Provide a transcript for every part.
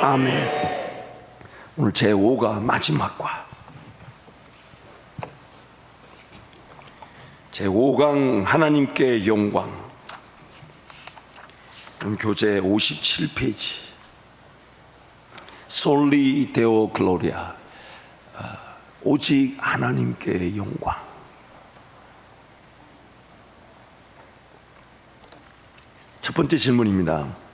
아멘. 오늘 제5가 마지막과 제5강 하나님께 영광, 교재 57페이지 솔리 데오 글로리아, 오직 하나님께 영광. 첫 번째 질문입니다.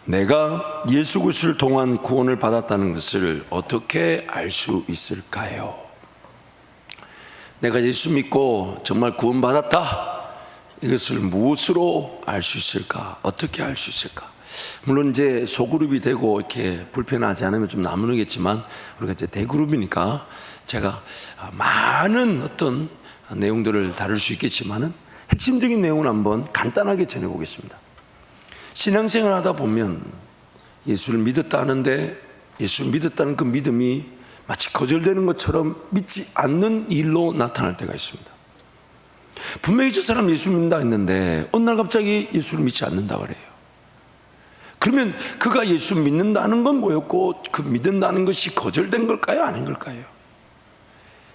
내가 예수 그리스도를 통한 구원을 받았다는 것을 어떻게 알 수 있을까요? 내가 예수 믿고 정말 구원받았다, 이것을 무엇으로 알 수 있을까? 어떻게 알 수 있을까? 물론 이제 소그룹이 되고 이렇게 불편하지 않으면 좀 나누겠지만, 우리가 이제 대그룹이니까 제가 많은 어떤 내용들을 다룰 수 있겠지만은 핵심적인 내용을 한번 간단하게 전해보겠습니다. 신앙생활 하다 보면 예수를 믿었다 하는데 예수를 믿었다는 그 믿음이 마치 거절되는 것처럼 믿지 않는 일로 나타날 때가 있습니다. 분명히 저 사람 예수 믿는다 했는데 어느 날 갑자기 예수를 믿지 않는다 그래요. 그러면 그가 예수 믿는다는 건 뭐였고, 그 믿는다는 것이 거절된 걸까요? 아닌 걸까요?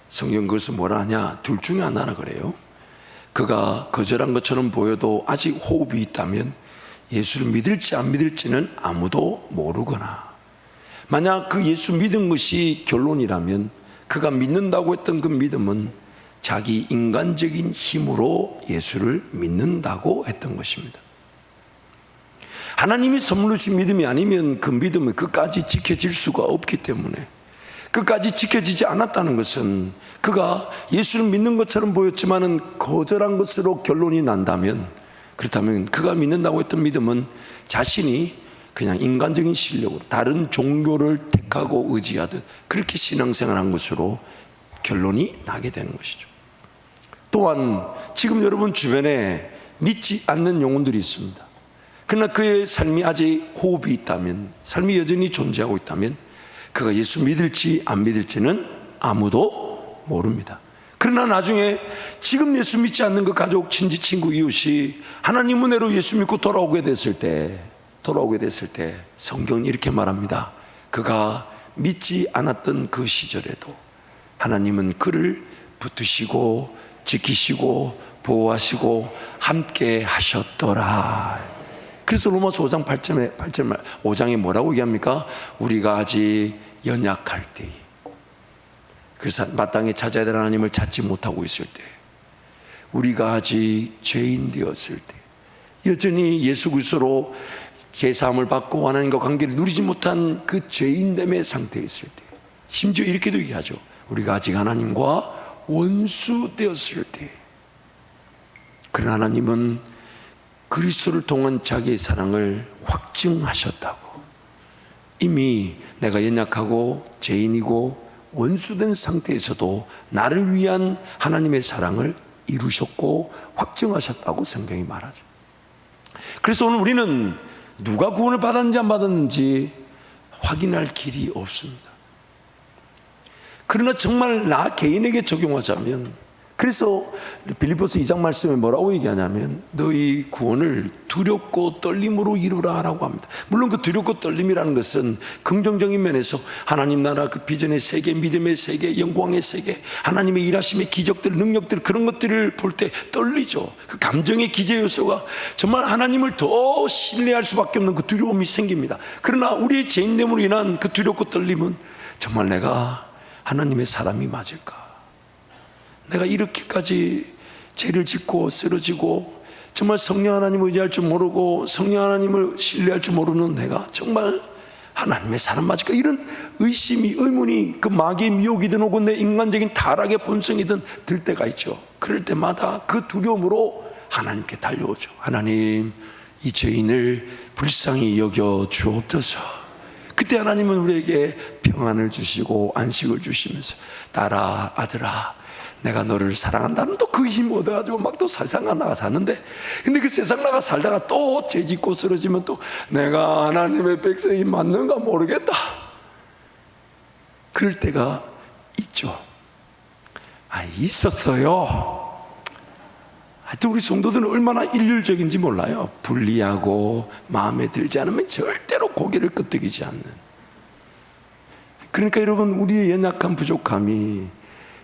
성경 그것을 뭐라 하냐? 둘 중에 하나라 그래요. 그가 거절한 것처럼 보여도 아직 호흡이 있다면 예수를 믿을지 안 믿을지는 아무도 모르거나, 만약 그 예수 믿은 것이 결론이라면 그가 믿는다고 했던 그 믿음은 자기 인간적인 힘으로 예수를 믿는다고 했던 것입니다. 하나님이 선물로 주신 믿음이 아니면 그 믿음은 끝까지 지켜질 수가 없기 때문에, 끝까지 지켜지지 않았다는 것은 그가 예수를 믿는 것처럼 보였지만은 거절한 것으로 결론이 난다면, 그렇다면 그가 믿는다고 했던 믿음은 자신이 그냥 인간적인 실력으로 다른 종교를 택하고 의지하듯 그렇게 신앙생활한 것으로 결론이 나게 되는 것이죠. 또한 지금 여러분 주변에 믿지 않는 영혼들이 있습니다. 그러나 그의 삶이 아직 호흡이 있다면, 삶이 여전히 존재하고 있다면 그가 예수 믿을지 안 믿을지는 아무도 모릅니다. 그러나 나중에 지금 예수 믿지 않는 그 가족, 친지, 친구, 이웃이 하나님 은혜로 예수 믿고 돌아오게 됐을 때 성경은 이렇게 말합니다. 그가 믿지 않았던 그 시절에도 하나님은 그를 붙드시고 지키시고 보호하시고 함께 하셨더라. 그래서 로마서 5장 5장에 뭐라고 얘기합니까? 우리가 아직 연약할 때, 그래서 마땅히 찾아야 될 하나님을 찾지 못하고 있을 때, 우리가 아직 죄인 되었을 때, 여전히 예수 그리스도로 제사함을 받고 하나님과 관계를 누리지 못한 그 죄인됨의 상태에 있을 때, 심지어 이렇게도 얘기하죠. 우리가 아직 하나님과 원수 되었을 때, 그러나 하나님은 그리스도를 통한 자기의 사랑을 확증하셨다고. 이미 내가 연약하고 죄인이고 원수된 상태에서도 나를 위한 하나님의 사랑을 이루셨고 확증하셨다고 성경이 말하죠. 그래서 오늘 우리는 누가 구원을 받았는지 안 받았는지 확인할 길이 없습니다. 그러나 정말 나 개인에게 적용하자면, 그래서 빌립보서 2장 말씀에 뭐라고 얘기하냐면 너희 구원을 두렵고 떨림으로 이루라 라고 합니다. 물론 그 두렵고 떨림이라는 것은 긍정적인 면에서 하나님 나라 그 비전의 세계, 믿음의 세계, 영광의 세계, 하나님의 일하심의 기적들, 능력들, 그런 것들을 볼 때 떨리죠. 그 감정의 기제 요소가 정말 하나님을 더 신뢰할 수밖에 없는 그 두려움이 생깁니다. 그러나 우리의 죄인됨으로 인한 그 두렵고 떨림은 정말 내가 하나님의 사람이 맞을까? 내가 이렇게까지 죄를 짓고 쓰러지고 정말 성령 하나님을 의지할 줄 모르고 성령 하나님을 신뢰할 줄 모르는 내가 정말 하나님의 사람 맞을까? 이런 의심이, 의문이 그 마귀의 미혹이든 혹은 내 인간적인 타락의 본성이든 들 때가 있죠. 그럴 때마다 그 두려움으로 하나님께 달려오죠. 하나님, 이 죄인을 불쌍히 여겨 주옵소서. 그때 하나님은 우리에게 평안을 주시고 안식을 주시면서 딸아, 아들아, 내가 너를 사랑한다는 또 그 힘 얻어가지고 막 또 세상 나가 사는데, 근데 그 세상 나가 살다가 또 죄짓고 쓰러지면 또 내가 하나님의 백성이 맞는가 모르겠다, 그럴 때가 있죠. 있었어요. 하여튼 우리 성도들은 얼마나 일률적인지 몰라요. 불리하고 마음에 들지 않으면 절대로 고개를 끄덕이지 않는, 그러니까 여러분, 우리의 연약한 부족함이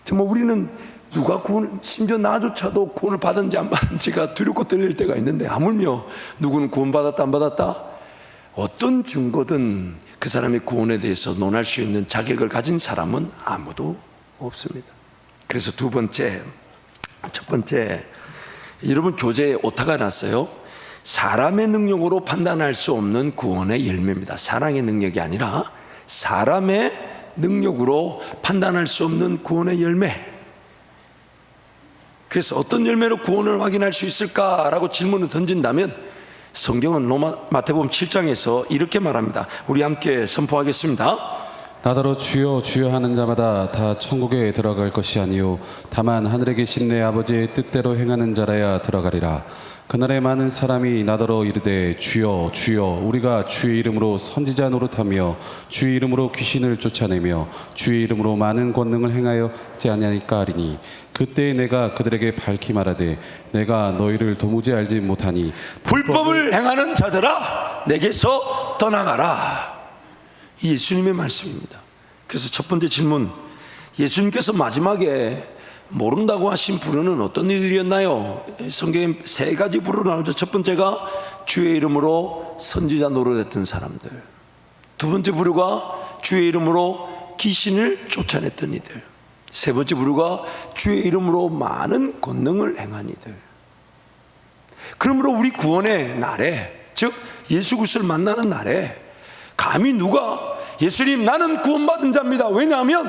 정말 우리는 누가 구원, 심지어 나조차도 구원을 받은지 안 받은지가 두렵고 떨릴 때가 있는데, 하물며 누구는 구원받았다 안 받았다? 어떤 증거든 그 사람의 구원에 대해서 논할 수 있는 자격을 가진 사람은 아무도 없습니다. 그래서 첫 번째, 여러분 교재에 오타가 났어요. 사람의 능력으로 판단할 수 없는 구원의 열매입니다. 사랑의 능력이 아니라 사람의 능력으로 판단할 수 없는 구원의 열매. 그래서 어떤 열매로 구원을 확인할 수 있을까라고 질문을 던진다면, 성경은 마태복음 7장에서 이렇게 말합니다. 우리 함께 선포하겠습니다. 나더러 주여 주여 하는 자마다 다 천국에 들어갈 것이 아니요 다만 하늘에 계신 내 아버지의 뜻대로 행하는 자라야 들어가리라. 그날에 많은 사람이 나더러 이르되 주여 주여 우리가 주의 이름으로 선지자 노릇하며 주의 이름으로 귀신을 쫓아내며 주의 이름으로 많은 권능을 행하였지 아니하니까 하리니, 그때 내가 그들에게 밝히 말하되 내가 너희를 도무지 알지 못하니 불법을 행하는 자들아 내게서 떠나가라. 이 예수님의 말씀입니다. 그래서 첫 번째 질문, 예수님께서 마지막에 모른다고 하신 부르는 어떤 일이었나요? 성경에 세 가지 부르 나오죠. 첫 번째가 주의 이름으로 선지자 노릇했던 사람들, 두 번째 부류가 주의 이름으로 귀신을 쫓아냈던 이들, 세 번째 부류가 주의 이름으로 많은 권능을 행한 이들. 그러므로 우리 구원의 날에, 즉 예수 그리스도를 만나는 날에 감히 누가 예수님 나는 구원받은 자입니다, 왜냐하면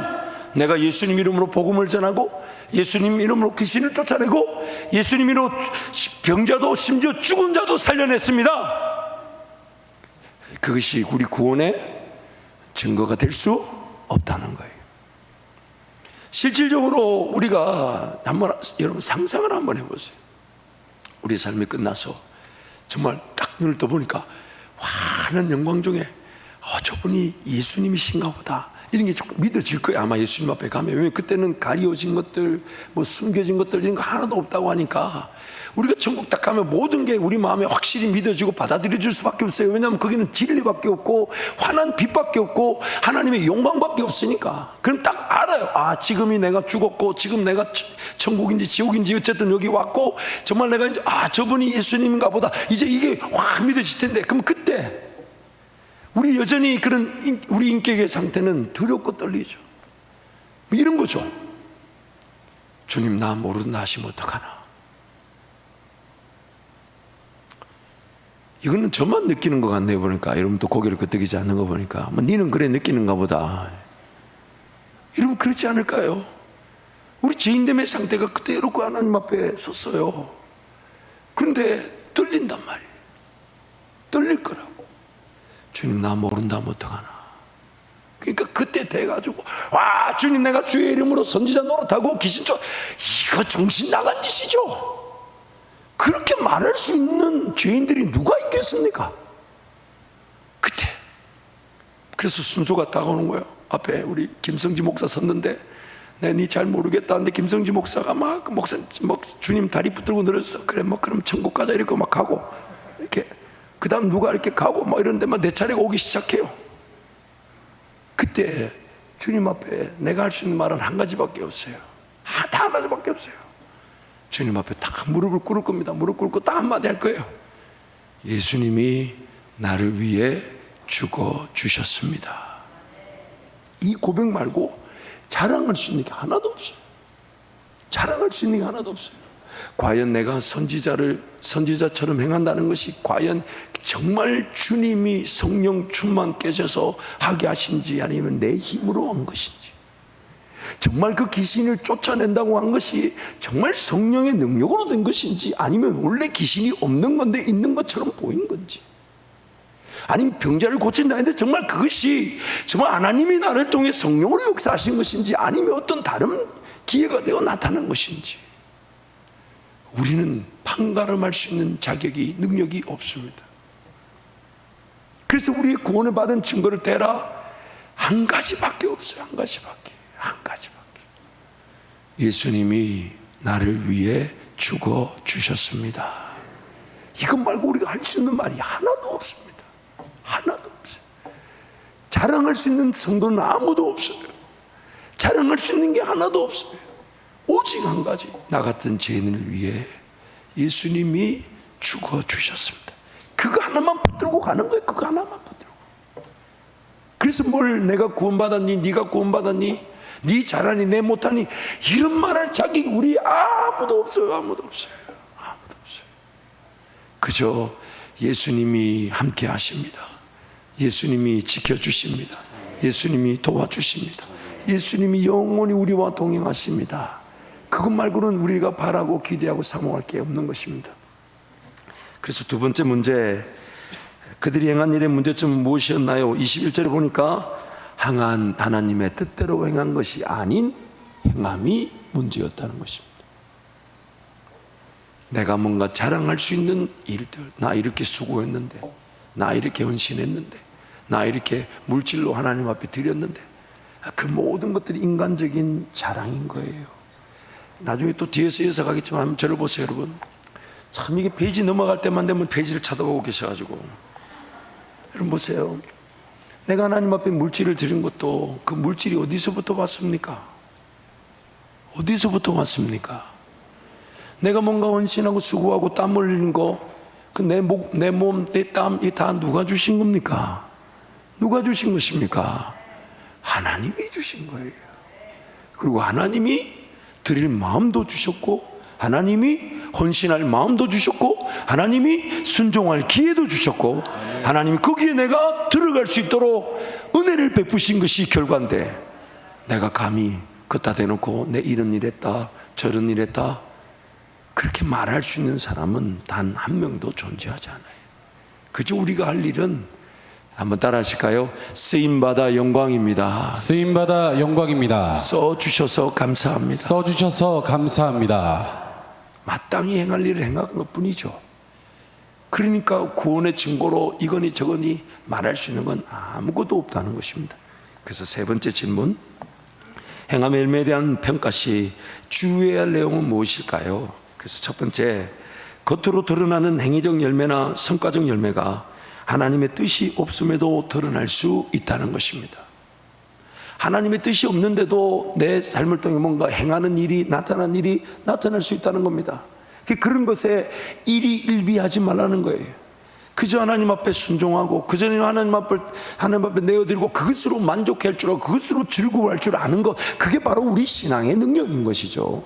내가 예수님 이름으로 복음을 전하고 예수님 이름으로 귀신을 쫓아내고 예수님 이름으로 병자도 심지어 죽은 자도 살려냈습니다, 그것이 우리 구원의 증거가 될 수 없다는 거예요. 실질적으로 우리가 한번 여러분 상상을 한번 해보세요. 우리 삶이 끝나서 정말 딱 눈을 떠보니까 환한 영광 중에 저분이 예수님이신가 보다, 이런 게 조금 믿어질 거예요, 아마 예수님 앞에 가면. 왜냐면 그때는 가려진 것들, 뭐 숨겨진 것들 이런 거 하나도 없다고 하니까 우리가 천국 딱 가면 모든 게 우리 마음에 확실히 믿어지고 받아들여질 수밖에 없어요. 왜냐하면 거기는 진리밖에 없고 환한 빛밖에 없고 하나님의 영광밖에 없으니까. 그럼 딱 알아요. 지금이 내가 죽었고 지금 내가 천국인지 지옥인지 어쨌든 여기 왔고 정말 내가 이제 저분이 예수님인가 보다, 이제 이게 확 믿어질 텐데, 그럼 그때 우리 여전히 그런 우리 인격의 상태는 두렵고 떨리죠. 이런 거죠. 주님 나 모른다 하시면 어떡하나. 이거는 저만 느끼는 것 같네요. 보니까 여러분도 고개를 끄덕이지 않는 거 보니까 니는 그래 느끼는가 보다. 여러분 그렇지 않을까요? 우리 죄인됨의 상태가 그대로 그 하나님 앞에 섰어요. 그런데 떨린단 말이에요. 떨릴 거라고. 주님 나 모른다 하면 어떡하나. 그러니까 그때 돼가지고 주님 내가 주의 이름으로 선지자 노릇하고 귀신 쫓, 이거 정신 나간 짓이죠. 그렇게 말할 수 있는 죄인들이 누가 있겠습니까? 그때. 그래서 순서가 다가오는 거예요. 앞에 우리 김성지 목사 섰는데 내가 니 잘 모르겠다 하는데 김성지 목사가 막 주님 다리 붙들고 늘었어. 그래 그럼 천국 가자 이렇게 막 가고, 이렇게 그 다음 누가 이렇게 가고 이러는데 내 차례가 오기 시작해요. 그때 주님 앞에 내가 할 수 있는 말은 한 가지밖에 없어요. 다 한 가지밖에 없어요. 주님 앞에 딱 무릎을 꿇을 겁니다. 무릎 꿇고 딱 한마디 할 거예요. 예수님이 나를 위해 죽어 주셨습니다. 이 고백 말고 자랑할 수 있는 게 하나도 없어요. 자랑할 수 있는 게 하나도 없어요. 과연 내가 선지자처럼 행한다는 것이 과연 정말 주님이 성령 충만 깨져서 하게 하신지, 아니면 내 힘으로 한 것인지, 정말 그 귀신을 쫓아낸다고 한 것이 정말 성령의 능력으로 된 것인지, 아니면 원래 귀신이 없는 건데 있는 것처럼 보인 건지, 아니면 병자를 고친다 했는데 정말 그것이 정말 하나님이 나를 통해 성령으로 역사하신 것인지, 아니면 어떤 다른 기회가 되어 나타난 것인지, 우리는 판가름할 수 있는 자격이, 능력이 없습니다. 그래서 우리의 구원을 받은 증거를 대라, 한 가지밖에 없어요. 한 가지밖에. 예수님이 나를 위해 죽어 주셨습니다. 이것 말고 우리가 할 수 있는 말이 하나도 없습니다. 하나도 없어요. 자랑할 수 있는 성도는 아무도 없어요. 자랑할 수 있는 게 하나도 없어요. 오직 한 가지, 나 같은 죄인을 위해 예수님이 죽어주셨습니다. 그거 하나만 붙들고 가는 거예요. 그거 하나만 붙들고. 그래서 뭘 내가 구원받았니, 네가 구원받았니, 네 잘하니 내 못하니, 이런 말할 자격이 우리 아무도 없어요. 아무도 없어요. 아무도 없어요. 그저 예수님이 함께 하십니다. 예수님이 지켜주십니다. 예수님이 도와주십니다. 예수님이 영원히 우리와 동행하십니다. 그것 말고는 우리가 바라고 기대하고 사모할 게 없는 것입니다. 그래서 두 번째 문제, 그들이 행한 일의 문제점은 무엇이었나요? 21절에 보니까 행한 하나님의 뜻대로 행한 것이 아닌 행함이 문제였다는 것입니다. 내가 뭔가 자랑할 수 있는 일들, 나 이렇게 수고했는데, 나 이렇게 헌신했는데, 나 이렇게 물질로 하나님 앞에 드렸는데, 그 모든 것들이 인간적인 자랑인 거예요. 나중에 또 뒤에서 해석하겠지만 저를 보세요, 여러분. 참 이게 페이지 넘어갈 때만 되면 페이지를 쳐다보고 계셔가지고, 여러분 보세요. 내가 하나님 앞에 물질을 드린 것도 그 물질이 어디서부터 왔습니까? 어디서부터 왔습니까? 내가 뭔가 헌신하고 수고하고 땀 흘리는 거, 그 내 몸, 내 땀, 이 다 누가 주신 겁니까? 누가 주신 것입니까? 하나님이 주신 거예요. 그리고 하나님이 드릴 마음도 주셨고, 하나님이 헌신할 마음도 주셨고, 하나님이 순종할 기회도 주셨고, 하나님이 거기에 내가 들어갈 수 있도록 은혜를 베푸신 것이 결과인데, 내가 감히 걷다 대놓고 내 이런 일 했다, 저런 일 했다, 그렇게 말할 수 있는 사람은 단 한 명도 존재하지 않아요. 그저 우리가 할 일은, 한번 따라 하실까요? 쓰임받아 영광입니다. 쓰임받아 영광입니다. 써주셔서 감사합니다. 써주셔서 감사합니다. 마땅히 행할 일을 행한 것 뿐이죠. 그러니까 구원의 증거로 이거니 저거니 말할 수 있는 건 아무것도 없다는 것입니다. 그래서 세 번째 질문, 행함의 열매에 대한 평가시 주의해야 할 내용은 무엇일까요? 그래서 첫 번째, 겉으로 드러나는 행위적 열매나 성과적 열매가 하나님의 뜻이 없음에도 드러날 수 있다는 것입니다. 하나님의 뜻이 없는데도 내 삶을 통해 뭔가 행하는 일이, 나타난 일이 나타날 수 있다는 겁니다. 그런 것에 일희일비하지 말라는 거예요. 그저 하나님 앞에 순종하고, 그저 하나님 앞에 내어드리고, 그것으로 만족할 줄 알고, 그것으로 즐거워할 줄 아는 것, 그게 바로 우리 신앙의 능력인 것이죠.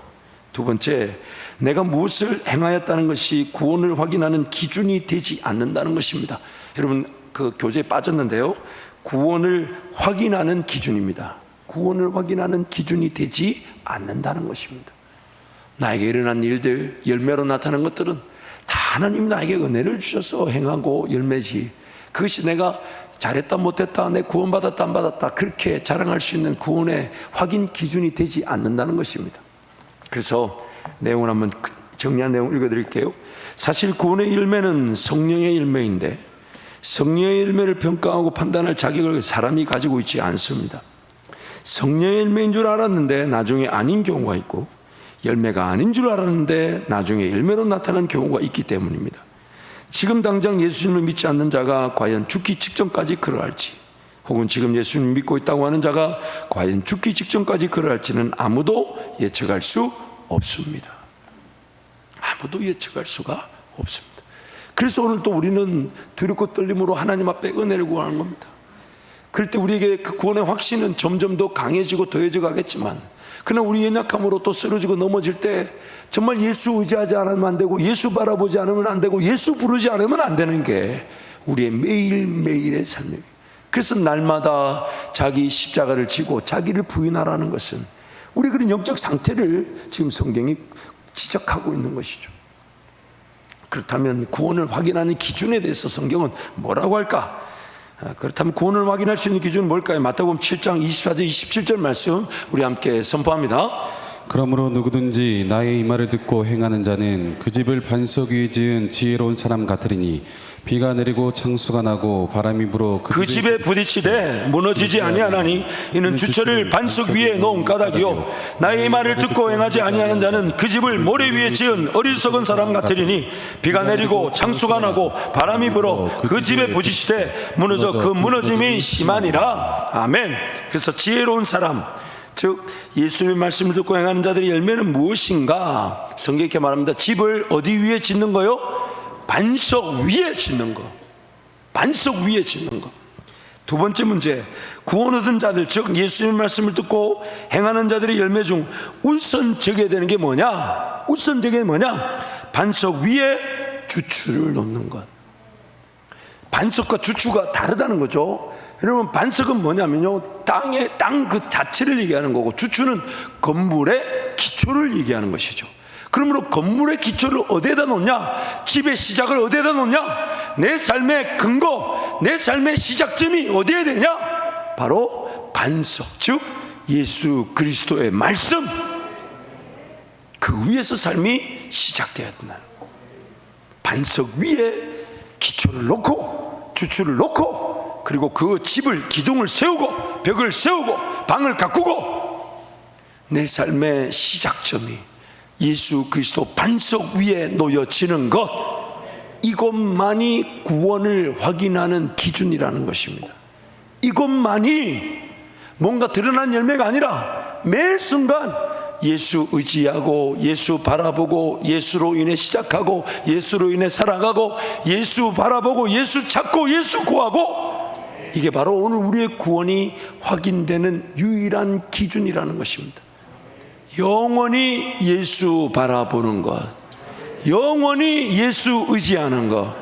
두 번째, 내가 무엇을 행하였다는 것이 구원을 확인하는 기준이 되지 않는다는 것입니다. 여러분 그 교재에 빠졌는데요, 구원을 확인하는 기준입니다. 구원을 확인하는 기준이 되지 않는다는 것입니다. 나에게 일어난 일들, 열매로 나타난 것들은 다 하나님이 나에게 은혜를 주셔서 행하고 열매지, 그것이 내가 잘했다 못했다, 내 구원받았다 안 받았다, 그렇게 자랑할 수 있는 구원의 확인 기준이 되지 않는다는 것입니다. 그래서 내용을 한번 정리한 내용 읽어드릴게요. 사실 구원의 열매는 성령의 열매인데, 성령의 열매를 평가하고 판단할 자격을 사람이 가지고 있지 않습니다. 성령의 열매인 줄 알았는데 나중에 아닌 경우가 있고, 열매가 아닌 줄 알았는데 나중에 열매로 나타나는 경우가 있기 때문입니다. 지금 당장 예수님을 믿지 않는 자가 과연 죽기 직전까지 그러할지, 혹은 지금 예수님을 믿고 있다고 하는 자가 과연 죽기 직전까지 그러할지는 아무도 예측할 수 없습니다. 아무도 예측할 수가 없습니다. 그래서 오늘 또 우리는 두렵고 떨림으로 하나님 앞에 은혜를 구하는 겁니다. 그럴 때 우리에게 그 구원의 확신은 점점 더 강해지고 더해져 가겠지만, 그러나 우리 연약함으로 또 쓰러지고 넘어질 때 정말 예수 의지하지 않으면 안 되고, 예수 바라보지 않으면 안 되고, 예수 부르지 않으면 안 되는 게 우리의 매일매일의 삶입니다. 그래서 날마다 자기 십자가를 지고 자기를 부인하라는 것은 우리 그런 영적 상태를 지금 성경이 지적하고 있는 것이죠. 그렇다면 구원을 확인하는 기준에 대해서 성경은 뭐라고 할까? 그렇다면 구원을 확인할 수 있는 기준은 뭘까요? 마태복음 7장 24절 27절 말씀 우리 함께 선포합니다. 그러므로 누구든지 나의 이 말을 듣고 행하는 자는 그 집을 반석 위에 지은 지혜로운 사람 같으리니, 비가 내리고 창수가 나고 바람이 불어 그 집에 부딪히되 무너지지 아니하나니 이는 주철을 반석 위에 놓은 까닭이요 나의 말을 듣고 행하지 아니하는 자는 그 집을 모래 위에 지은 어리석은 사람 같으리니 비가 내리고 창수가 나고 바람이 불어 그 집에 부딪히되 무너져 그 무너짐이 심하니라. 아멘. 그래서 지혜로운 사람, 즉 예수님의 말씀을 듣고 행하는 자들의 열매는 무엇인가? 성경에 이렇게 말합니다. 집을 어디 위에 짓는 거요? 반석 위에 짓는 거. 반석 위에 짓는 거. 두 번째 문제, 구원 얻은 자들, 즉 예수님의 말씀을 듣고 행하는 자들의 열매 중 우선적이어야 되는 게 뭐냐? 우선적인 게 뭐냐? 반석 위에 주추를 놓는 것. 반석과 주추가 다르다는 거죠. 여러분, 반석은 뭐냐면요, 땅 그 자체를 얘기하는 거고, 주추는 건물의 기초를 얘기하는 것이죠. 그러므로 건물의 기초를 어디에다 놓냐? 집의 시작을 어디에다 놓냐? 내 삶의 근거, 내 삶의 시작점이 어디에 되냐? 바로 반석, 즉 예수 그리스도의 말씀, 그 위에서 삶이 시작되어야 된다. 반석 위에 기초를 놓고 주추를 놓고, 그리고 그 집을, 기둥을 세우고 벽을 세우고 방을 가꾸고, 내 삶의 시작점이 예수 그리스도 반석 위에 놓여지는 것, 이것만이 구원을 확인하는 기준이라는 것입니다. 이것만이 뭔가 드러난 열매가 아니라 매 순간 예수 의지하고 예수 바라보고 예수로 인해 시작하고 예수로 인해 살아가고 예수 바라보고 예수 찾고 예수 구하고, 이게 바로 오늘 우리의 구원이 확인되는 유일한 기준이라는 것입니다. 영원히 예수 바라보는 것, 영원히 예수 의지하는 것,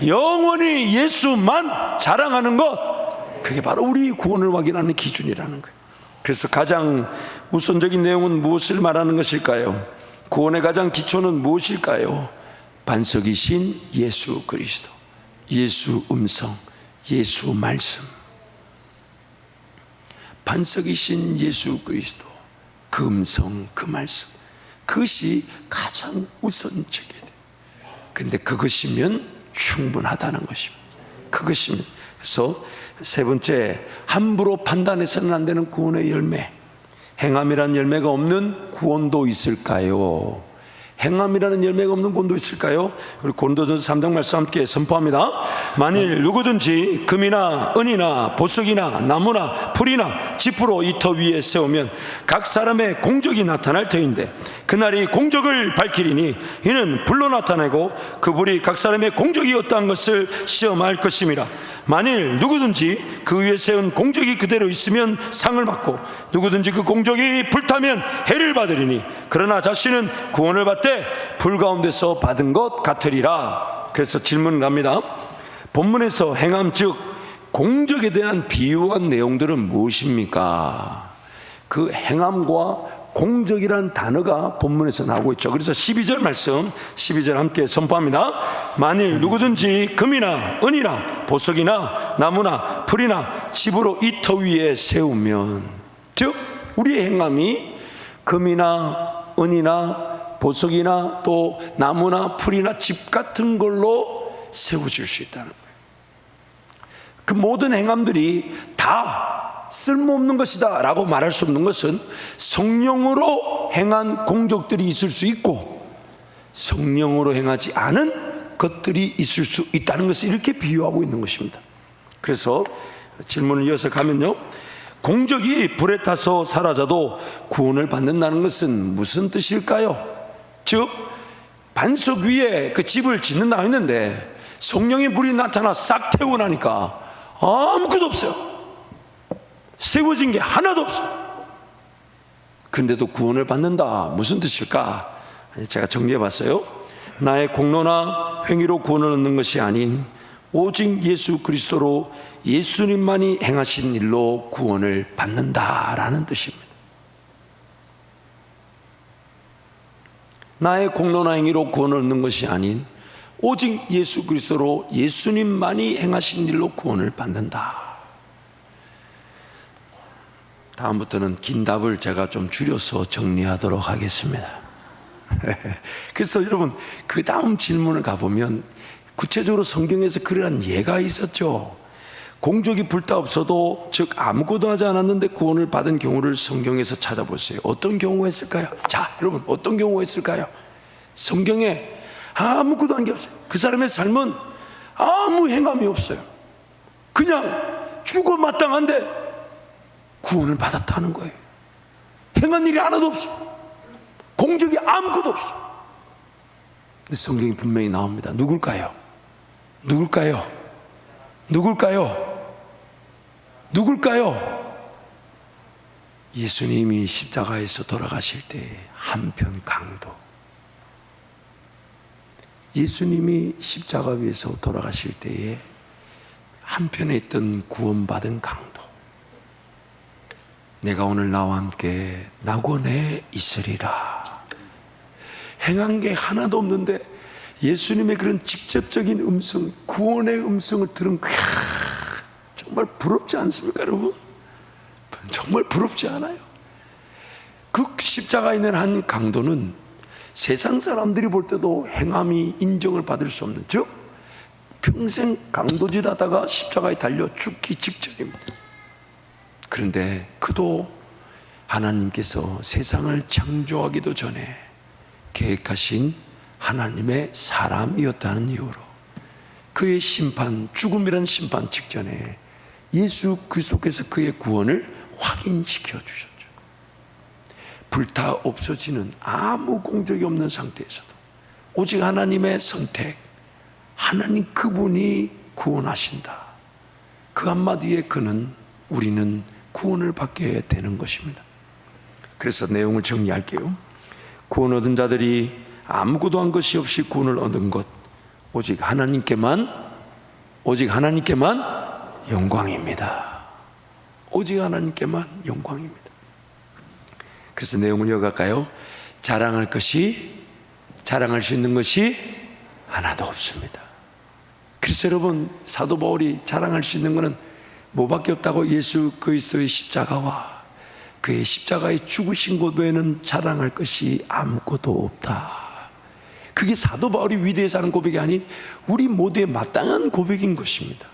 영원히 예수만 자랑하는 것, 그게 바로 우리 구원을 확인하는 기준이라는 거예요. 그래서 가장 우선적인 내용은 무엇을 말하는 것일까요? 구원의 가장 기초는 무엇일까요? 반석이신 예수 그리스도, 예수 음성, 예수 말씀. 반석이신 예수 그리스도, 그 음성, 그 말씀, 그것이 가장 우선적이어야 돼요. 근데 그것이면 충분하다는 것입니다. 그것이면. 그래서 세 번째, 함부로 판단해서는 안 되는 구원의 열매. 행함이라는 열매가 없는 구원도 있을까요? 행함이라는 열매가 없는 구원도 있을까요? 우리 고린도전서 3장 말씀 함께 선포합니다. 만일 누구든지 금이나 은이나 보석이나 나무나 풀이나 지푸로 이 터 위에 세우면 각 사람의 공적이 나타날 터인데 그날이 공적을 밝히리니 이는 불로 나타내고 그 불이 각 사람의 공적이 어떠한 것을 시험할 것임이라. 만일 누구든지 그 위에 세운 공적이 그대로 있으면 상을 받고 누구든지 그 공적이 불타면 해를 받으리니 그러나 자신은 구원을 받되 불 가운데서 받은 것 같으리라. 그래서 질문 갑니다. 본문에서 행함, 즉 공적에 대한 비유한 내용들은 무엇입니까? 그 행함과 공적이라는 단어가 본문에서 나오고 있죠. 그래서 12절 말씀, 12절 함께 선포합니다. 만일 누구든지 금이나 은이나 보석이나 나무나 풀이나 집으로 이 터 위에 세우면, 즉 우리의 행함이 금이나 은이나 보석이나 또 나무나 풀이나 집 같은 걸로 세워질 수 있다는 거예요. 그 모든 행함들이 다 쓸모없는 것이다 라고 말할 수 없는 것은 성령으로 행한 공적들이 있을 수 있고 성령으로 행하지 않은 것들이 있을 수 있다는 것을 이렇게 비유하고 있는 것입니다. 그래서 질문을 이어서 가면요, 공적이 불에 타서 사라져도 구원을 받는다는 것은 무슨 뜻일까요? 즉 반석 위에 그 집을 짓는다 했는데 성령의 불이 나타나 싹 태우고 나니까 아무것도 없어요. 세워진 게 하나도 없어요. 근데도 구원을 받는다, 무슨 뜻일까? 제가 정리해 봤어요. 나의 공로나 행위로 구원을 얻는 것이 아닌 오직 예수 그리스도로 예수님만이 행하신 일로 구원을 받는다라는 뜻입니다. 나의 공로나 행위로 구원을 얻는 것이 아닌 오직 예수 그리스도로 예수님만이 행하신 일로 구원을 받는다. 다음부터는 긴 답을 제가 좀 줄여서 정리하도록 하겠습니다. 그래서 여러분, 그 다음 질문을 가보면 구체적으로 성경에서 그러한 예가 있었죠. 공적이 불타 없어도, 즉 아무것도 하지 않았는데 구원을 받은 경우를 성경에서 찾아보세요. 어떤 경우가 있을까요? 자, 여러분, 어떤 경우가 있을까요? 성경에 아무것도 한 게 없어요. 그 사람의 삶은 아무 행함이 없어요. 그냥 죽어 마땅한데 구원을 받았다는 거예요. 행한 일이 하나도 없어. 공적이 아무것도 없어. 근데 성경이 분명히 나옵니다. 누굴까요? 누굴까요? 누굴까요? 누굴까요? 예수님이 십자가에서 돌아가실 때 한편 강도, 예수님이 십자가 위에서 돌아가실 때에 한편에 있던 구원받은 강도, 내가 오늘 나와 함께 낙원에 있으리라. 행한 게 하나도 없는데 예수님의 그런 직접적인 음성, 구원의 음성을 들은 거야. 정말 부럽지 않습니까, 여러분? 정말 부럽지 않아요? 그 십자가에 있는 한 강도는 세상 사람들이 볼 때도 행함이 인정을 받을 수 없는, 즉 평생 강도짓 하다가 십자가에 달려 죽기 직전입니다. 그런데 그도 하나님께서 세상을 창조하기도 전에 계획하신 하나님의 사람이었다는 이유로 그의 심판, 죽음이란 심판 직전에 예수 그리스도께서 그의 구원을 확인시켜 주셨죠. 불타 없어지는 아무 공적이 없는 상태에서도 오직 하나님의 선택, 하나님 그분이 구원하신다. 그 한마디에 우리는 구원을 받게 되는 것입니다. 그래서 내용을 정리할게요. 구원 얻은 자들이 아무것도 한 것이 없이 구원을 얻은 것, 오직 하나님께만 영광입니다. 오직 하나님께만 영광입니다. 그래서 내용을 이어갈까요? 자랑할 수 있는 것이 하나도 없습니다. 그래서 여러분, 사도 바울이 자랑할 수 있는 것은 뭐밖에 없다고? 예수 그리스도의 십자가와 그의 십자가에 죽으신 것 외에는 자랑할 것이 아무것도 없다. 그게 사도 바울이 위대해서 하는 고백이 아닌 우리 모두의 마땅한 고백인 것입니다.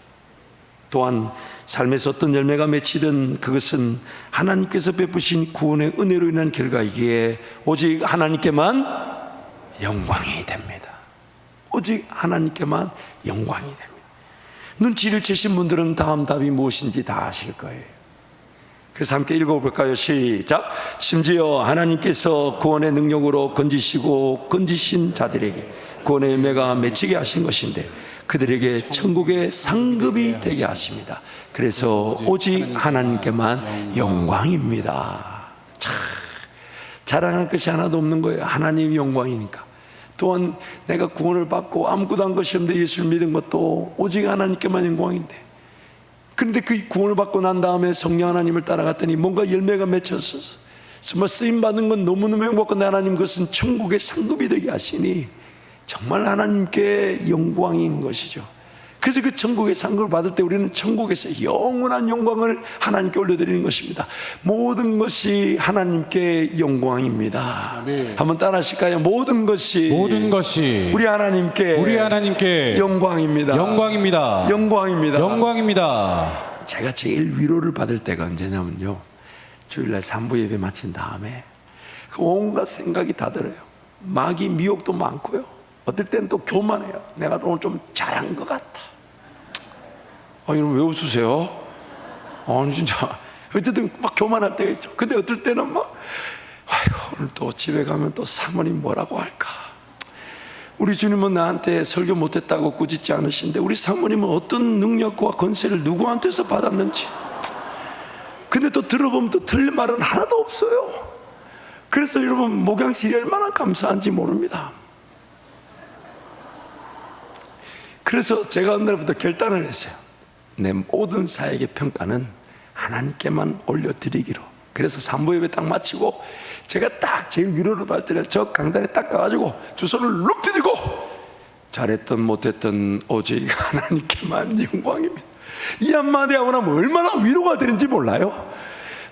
또한 삶에서 어떤 열매가 맺히든 그것은 하나님께서 베푸신 구원의 은혜로 인한 결과이기에 오직 하나님께만 영광이 됩니다. 오직 하나님께만 영광이 됩니다. 눈치를 채신 분들은 다음 답이 무엇인지 다 아실 거예요. 그래서 함께 읽어볼까요? 시작. 심지어 하나님께서 구원의 능력으로 건지신 자들에게 구원의 열매가 맺히게 하신 것인데 그들에게 천국의 상급이 되게 하십니다. 그래서 오직 하나님께만 영광입니다. 참, 자랑할 것이 하나도 없는 거예요. 하나님이 영광이니까. 또한 내가 구원을 받고 아무것도 한 것이 없는데 예수를 믿은 것도 오직 하나님께만 영광인데, 그런데 그 구원을 받고 난 다음에 성령 하나님을 따라갔더니 뭔가 열매가 맺혔어서 정말 쓰임받는 건 너무너무 행복한데 하나님 그것은 천국의 상급이 되게 하시니 정말 하나님께 영광인 것이죠. 그래서 그 천국의 상급을 받을 때 우리는 천국에서 영원한 영광을 하나님께 올려드리는 것입니다. 모든 것이 하나님께 영광입니다. 아멘. 한번 따라 하실까요? 모든 것이 우리 하나님께 영광입니다. 영광입니다. 제가 제일 위로를 받을 때가 언제냐면요, 주일날 산부 예배 마친 다음에 온갖 생각이 다 들어요. 마귀 미혹도 많고요, 어떨 때는 또 교만해요. 내가 오늘 좀 잘한 것 같다. 여러분 왜 웃으세요? 아니 진짜 어쨌든 막 교만할 때가 있죠. 근데 어떨 때는 막 오늘 또 집에 가면 또 사모님 뭐라고 할까? 우리 주님은 나한테 설교 못했다고 꾸짖지 않으신데 우리 사모님은 어떤 능력과 권세를 누구한테서 받았는지. 근데 또 들어보면 또 틀린 말은 하나도 없어요. 그래서 여러분 목양실이 얼마나 감사한지 모릅니다. 그래서 제가 어느 날부터 결단을 했어요. 내 모든 사역의 평가는 하나님께만 올려드리기로. 그래서 산부 예배 딱 마치고 제가 딱 제일 위로를 받을 때는 저 강단에 딱 가가지고 두 손을 높이 들고 잘했던 못했던 오직 하나님께만 영광입니다. 이 한마디 하고 나면 얼마나 위로가 되는지 몰라요.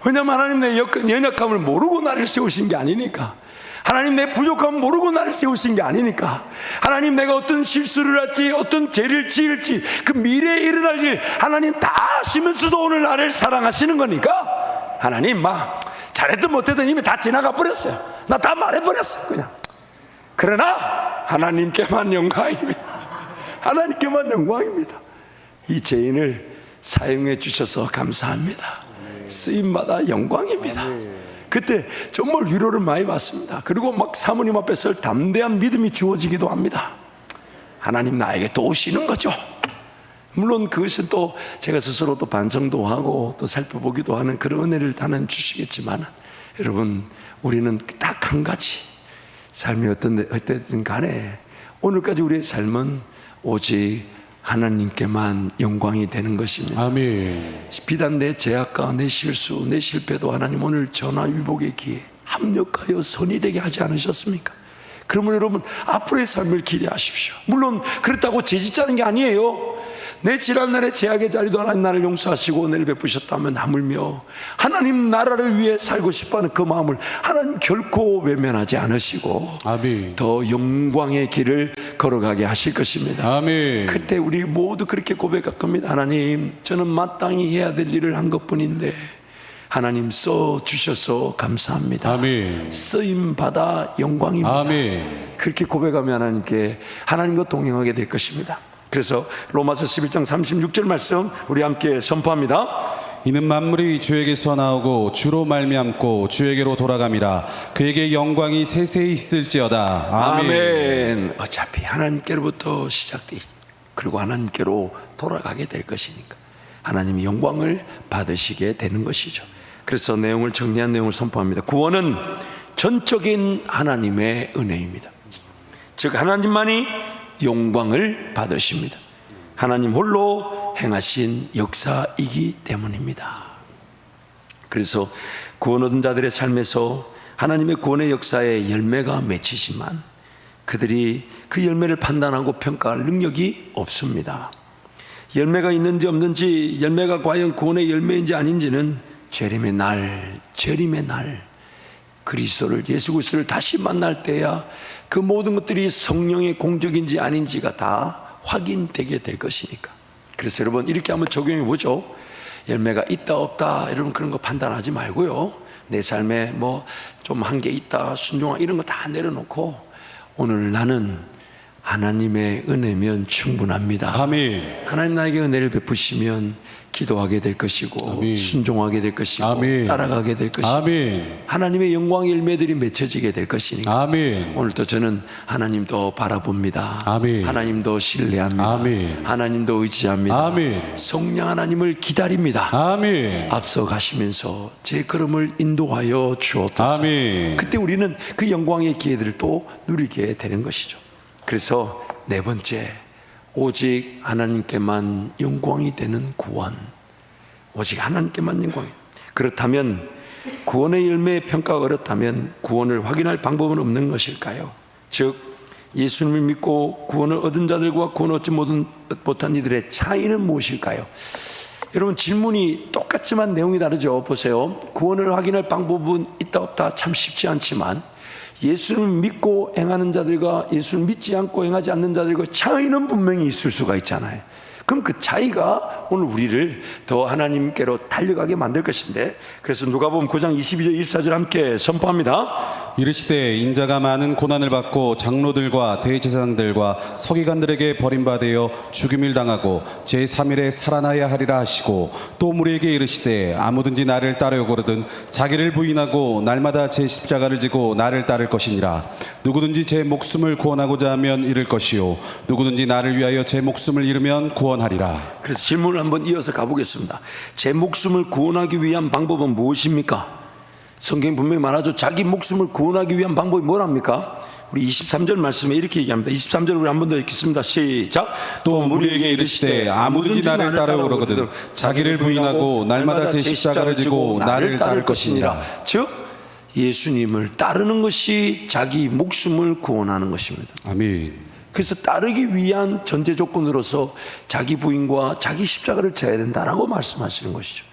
왜냐하면 하나님 내 연약함을 모르고 나를 세우신 게 아니니까. 하나님 내 부족함 모르고 나를 세우신 게 아니니까. 하나님 내가 어떤 실수를 할지 어떤 죄를 지을지 그 미래에 일어날 일 하나님 다 아시면서도 오늘 나를 사랑하시는 거니까 하나님 막 잘했든 못했든 이미 다 지나가 버렸어요. 나 다 말해버렸어요 그냥. 그러나 하나님께만 영광입니다. 하나님께만 영광입니다. 이 죄인을 사용해 주셔서 감사합니다. 쓰임마다 영광입니다. 그때 정말 위로를 많이 받습니다. 그리고 막 사모님 앞에서 담대한 믿음이 주어지기도 합니다. 하나님 나에게 또 오시는 거죠. 물론 그것은 또 제가 스스로 또 반성도 하고 또 살펴보기도 하는 그런 은혜를 다는 주시겠지만 여러분 우리는 딱 한 가지 삶이 어땠든 간에 오늘까지 우리의 삶은 오직 하나님께만 영광이 되는 것입니다. 아멘. 비단 내 죄악과 내 실수, 내 실패도 하나님 오늘 전화위복의 기회 합력하여 손이 되게 하지 않으셨습니까? 그러면 여러분 앞으로의 삶을 기대하십시오. 물론 그렇다고 죄짓자는 게 아니에요. 내 지난날의 죄악의 자리도 하나님 나를 용서하시고 은혜를 베푸셨다면 하물며 하나님 나라를 위해 살고 싶어하는 그 마음을 하나님 결코 외면하지 않으시고 아멘. 더 영광의 길을 걸어가게 하실 것입니다. 아멘. 그때 우리 모두 그렇게 고백할 겁니다. 하나님 저는 마땅히 해야 될 일을 한 것뿐인데 하나님 써주셔서 감사합니다. 아멘. 쓰임받아 영광입니다. 아멘. 그렇게 고백하면 하나님께 하나님과 동행하게 될 것입니다. 그래서 로마서 11장 36절 말씀 우리 함께 선포합니다. 이는 만물이 주에게서 나오고 주로 말미암고 주에게로 돌아감이라 그에게 영광이 세세히 있을지어다. 아멘. 아멘. 어차피 하나님께로부터 시작돼 그리고 하나님께로 돌아가게 될 것이니까 하나님이 영광을 받으시게 되는 것이죠. 그래서 내용을 정리한 내용을 선포합니다. 구원은 전적인 하나님의 은혜입니다. 즉 하나님만이 영광을 받으십니다. 하나님 홀로 행하신 역사이기 때문입니다. 그래서 구원 얻은 자들의 삶에서 하나님의 구원의 역사에 열매가 맺히지만 그들이 그 열매를 판단하고 평가할 능력이 없습니다. 열매가 있는지 없는지 열매가 과연 구원의 열매인지 아닌지는 재림의 날 그리스도를 예수 그리스도를 다시 만날 때야 그 모든 것들이 성령의 공적인지 아닌지가 다 확인되게 될 것이니까. 그래서 여러분 이렇게 한번 적용해 보죠. 열매가 있다 없다 여러분 그런 거 판단하지 말고요. 내 삶에 뭐 좀 한 게 있다 순종한 이런 거 다 내려놓고 오늘 나는 하나님의 은혜면 충분합니다. 아멘. 하나님 나에게 은혜를 베푸시면 기도하게 될 것이고 아멘. 순종하게 될 것이고 아멘. 따라가게 될 것이고 아멘. 하나님의 영광의 열매들이 맺혀지게 될 것이니까 아멘. 오늘도 저는 하나님도 바라봅니다. 아멘. 하나님도 신뢰합니다. 아멘. 하나님도 의지합니다. 아멘. 성령 하나님을 기다립니다. 아멘. 앞서 가시면서 제 걸음을 인도하여 주옵소서. 아멘. 그때 우리는 그 영광의 기회들을 또 누리게 되는 것이죠. 그래서 네 번째, 오직 하나님께만 영광이 되는 구원. 오직 하나님께만 영광이. 그렇다면 구원의 열매의 평가가 어렵다면 구원을 확인할 방법은 없는 것일까요? 즉 예수님을 믿고 구원을 얻은 자들과 구원을 얻지 못한 이들의 차이는 무엇일까요? 여러분 질문이 똑같지만 내용이 다르죠. 보세요. 구원을 확인할 방법은 있다 없다 참 쉽지 않지만 예수를 믿고 행하는 자들과 예수를 믿지 않고 행하지 않는 자들과 차이는 분명히 있을 수가 있잖아요. 그럼 그 차이가 오늘 우리를 더 하나님께로 달려가게 만들 것인데, 그래서 누가복음 9장 22절 24절 함께 선포합니다. 이르시되 인자가 많은 고난을 받고 장로들과 대제사장들과 서기관들에게 버림받아 죽임을 당하고 제3일에 살아나야 하리라 하시고, 또 무리에게 이르시되 아무든지 나를 따르려거든 자기를 부인하고 날마다 제 십자가를 지고 나를 따를 것이니라. 누구든지 제 목숨을 구원하고자 하면 잃을 것이요 누구든지 나를 위하여 제 목숨을 잃으면 구원하리라. 그래서 질문을 한번 이어서 가보겠습니다. 제 목숨을 구원하기 위한 방법은 무엇입니까? 성경 분명히 말하죠. 자기 목숨을 구원하기 위한 방법이 뭐랍니까? 우리 23절 말씀에 이렇게 얘기합니다. 23절 우리 한 번 더 읽겠습니다. 시작. 또 무리에게 이르시되 아무든지 나를 따르려거든 자기를 부인하고 날마다 제 십자가를 지고 나를 따를 것이니라. 즉 예수님을 따르는 것이 자기 목숨을 구원하는 것입니다. 아멘. 그래서 따르기 위한 전제 조건으로서 자기 부인과 자기 십자가를 져야 된다라고 말씀하시는 것이죠.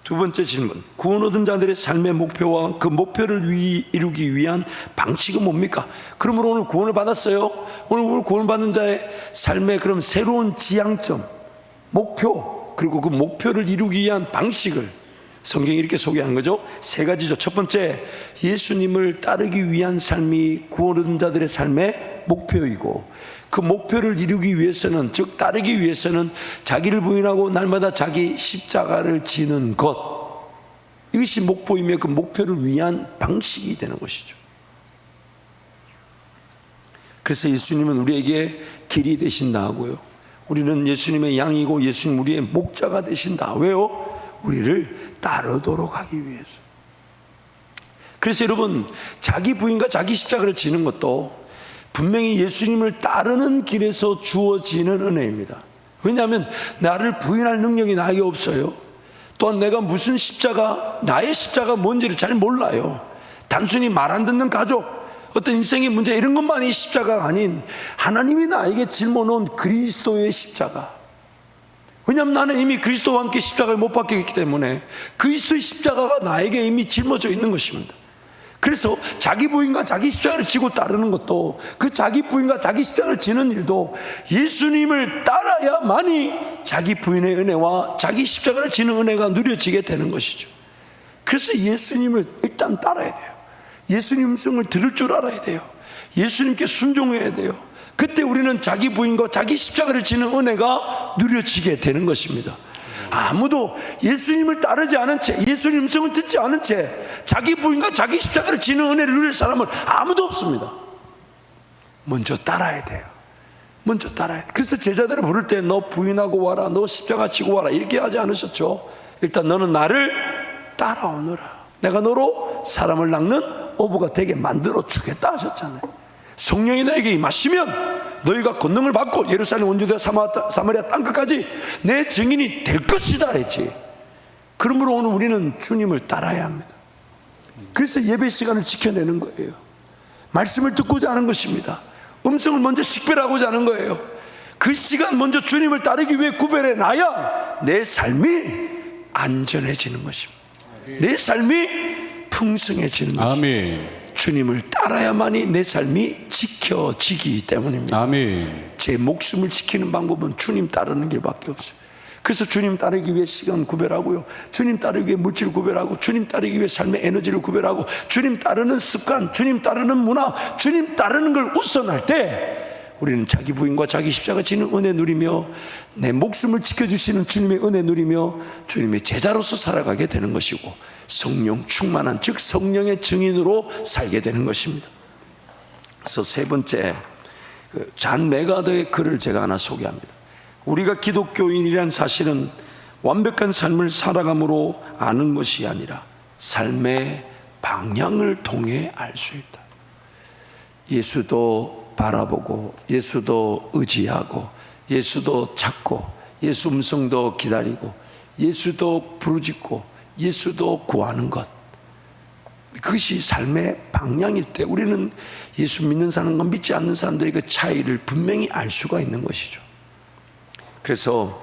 두 번째 질문, 구원 얻은 자들의 삶의 목표와 그 목표를 이루기 위한 방식은 뭡니까? 그러므로 오늘 구원을 받았어요. 오늘 구원을 받는 자의 삶의 그럼 새로운 지향점, 목표, 그리고 그 목표를 이루기 위한 방식을 성경이 이렇게 소개한 거죠. 세 가지죠. 첫 번째, 예수님을 따르기 위한 삶이 구원 얻은 자들의 삶의 목표이고, 그 목표를 이루기 위해서는, 즉 따르기 위해서는 자기를 부인하고 날마다 자기 십자가를 지는 것, 이것이 목표이며 그 목표를 위한 방식이 되는 것이죠. 그래서 예수님은 우리에게 길이 되신다 하고요, 우리는 예수님의 양이고 예수님 우리의 목자가 되신다. 왜요? 우리를 따르도록 하기 위해서. 그래서 여러분, 자기 부인과 자기 십자가를 지는 것도 분명히 예수님을 따르는 길에서 주어지는 은혜입니다. 왜냐하면 나를 부인할 능력이 나에게 없어요. 또한 내가 무슨 십자가, 나의 십자가 뭔지를 잘 몰라요. 단순히 말 안 듣는 가족, 어떤 인생의 문제 이런 것만이 십자가가 아닌 하나님이 나에게 짊어놓은 그리스도의 십자가. 왜냐하면 나는 이미 그리스도와 함께 십자가에 못 박혔기 때문에 그리스도의 십자가가 나에게 이미 짊어져 있는 것입니다. 그래서 자기 부인과 자기 십자가를 지고 따르는 것도, 그 자기 부인과 자기 십자가를 지는 일도 예수님을 따라야만이 자기 부인의 은혜와 자기 십자가를 지는 은혜가 누려지게 되는 것이죠. 그래서 예수님을 일단 따라야 돼요. 예수님 음성을 들을 줄 알아야 돼요. 예수님께 순종해야 돼요. 그때 우리는 자기 부인과 자기 십자가를 지는 은혜가 누려지게 되는 것입니다. 아무도 예수님을 따르지 않은 채, 예수님 음성을 듣지 않은 채 자기 부인과 자기 십자가를 지는 은혜를 누릴 사람은 아무도 없습니다. 먼저 따라야 돼요. 먼저 따라야 돼요. 그래서 제자들을 부를 때 너 부인하고 와라, 너 십자가 지고 와라 이렇게 하지 않으셨죠. 일단 너는 나를 따라오너라, 내가 너로 사람을 낚는 어부가 되게 만들어 주겠다 하셨잖아요. 성령이 너에게 임하시면 너희가 권능을 받고 예루살렘 온 유대와 사마리아 땅끝까지 내 증인이 될 것이다 했지. 그러므로 오늘 우리는 주님을 따라야 합니다. 그래서 예배 시간을 지켜내는 거예요. 말씀을 듣고자 하는 것입니다. 음성을 먼저 식별하고자 하는 거예요. 그 시간 먼저 주님을 따르기 위해 구별해 놔야 내 삶이 안전해지는 것입니다. 내 삶이 풍성해지는 것입니다. 아멘. 주님을 따라야만이 내 삶이 지켜지기 때문입니다. 아멘. 제 목숨을 지키는 방법은 주님 따르는 길밖에 없어요. 그래서 주님 따르기 위해 시간 구별하고요, 주님 따르기 위해 물질 구별하고, 주님 따르기 위해 삶의 에너지를 구별하고, 주님 따르는 습관, 주님 따르는 문화, 주님 따르는 걸 우선할 때 우리는 자기 부인과 자기 십자가 지는 은혜 누리며 내 목숨을 지켜주시는 주님의 은혜 누리며 주님의 제자로서 살아가게 되는 것이고, 성령 충만한, 즉 성령의 증인으로 살게 되는 것입니다. 그래서 세 번째, 잔 메가더의 글을 제가 하나 소개합니다. 우리가 기독교인이란 사실은 완벽한 삶을 살아감으로 아는 것이 아니라 삶의 방향을 통해 알 수 있다. 예수도 바라보고, 예수도 의지하고, 예수도 찾고, 예수 음성도 기다리고, 예수도 부르짖고, 예수도 구하는 것, 그것이 삶의 방향일 때 우리는 예수 믿는 사람과 믿지 않는 사람들의 그 차이를 분명히 알 수가 있는 것이죠. 그래서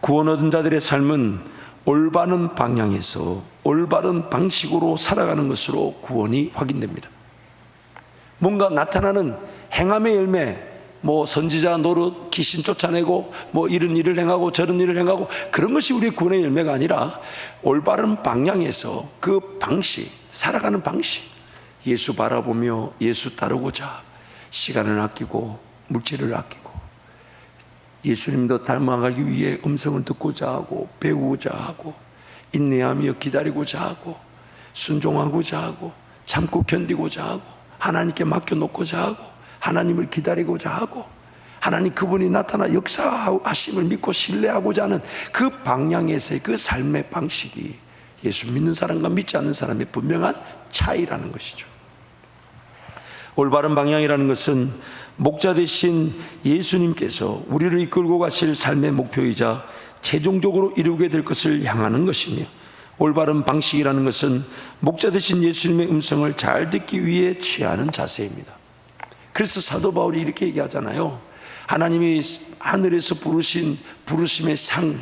구원 얻은 자들의 삶은 올바른 방향에서 올바른 방식으로 살아가는 것으로 구원이 확인됩니다. 뭔가 나타나는 행함의 열매, 뭐 선지자 노릇, 귀신 쫓아내고 뭐 이런 일을 행하고 저런 일을 행하고, 그런 것이 우리의 구원의 열매가 아니라 올바른 방향에서 그 방식, 살아가는 방식, 예수 바라보며 예수 따르고자 시간을 아끼고 물질을 아끼고 예수님도 닮아가기 위해 음성을 듣고자 하고 배우고자 하고 인내하며 기다리고자 하고 순종하고자 하고 참고 견디고자 하고 하나님께 맡겨놓고자 하고 하나님을 기다리고자 하고 하나님 그분이 나타나 역사하심을 믿고 신뢰하고자 하는 그 방향에서의 그 삶의 방식이 예수 믿는 사람과 믿지 않는 사람의 분명한 차이라는 것이죠. 올바른 방향이라는 것은 목자 되신 예수님께서 우리를 이끌고 가실 삶의 목표이자 최종적으로 이루게 될 것을 향하는 것이며, 올바른 방식이라는 것은 목자 되신 예수님의 음성을 잘 듣기 위해 취하는 자세입니다. 그래서 사도 바울이 이렇게 얘기하잖아요. 하나님이 하늘에서 부르신 부르심의 상,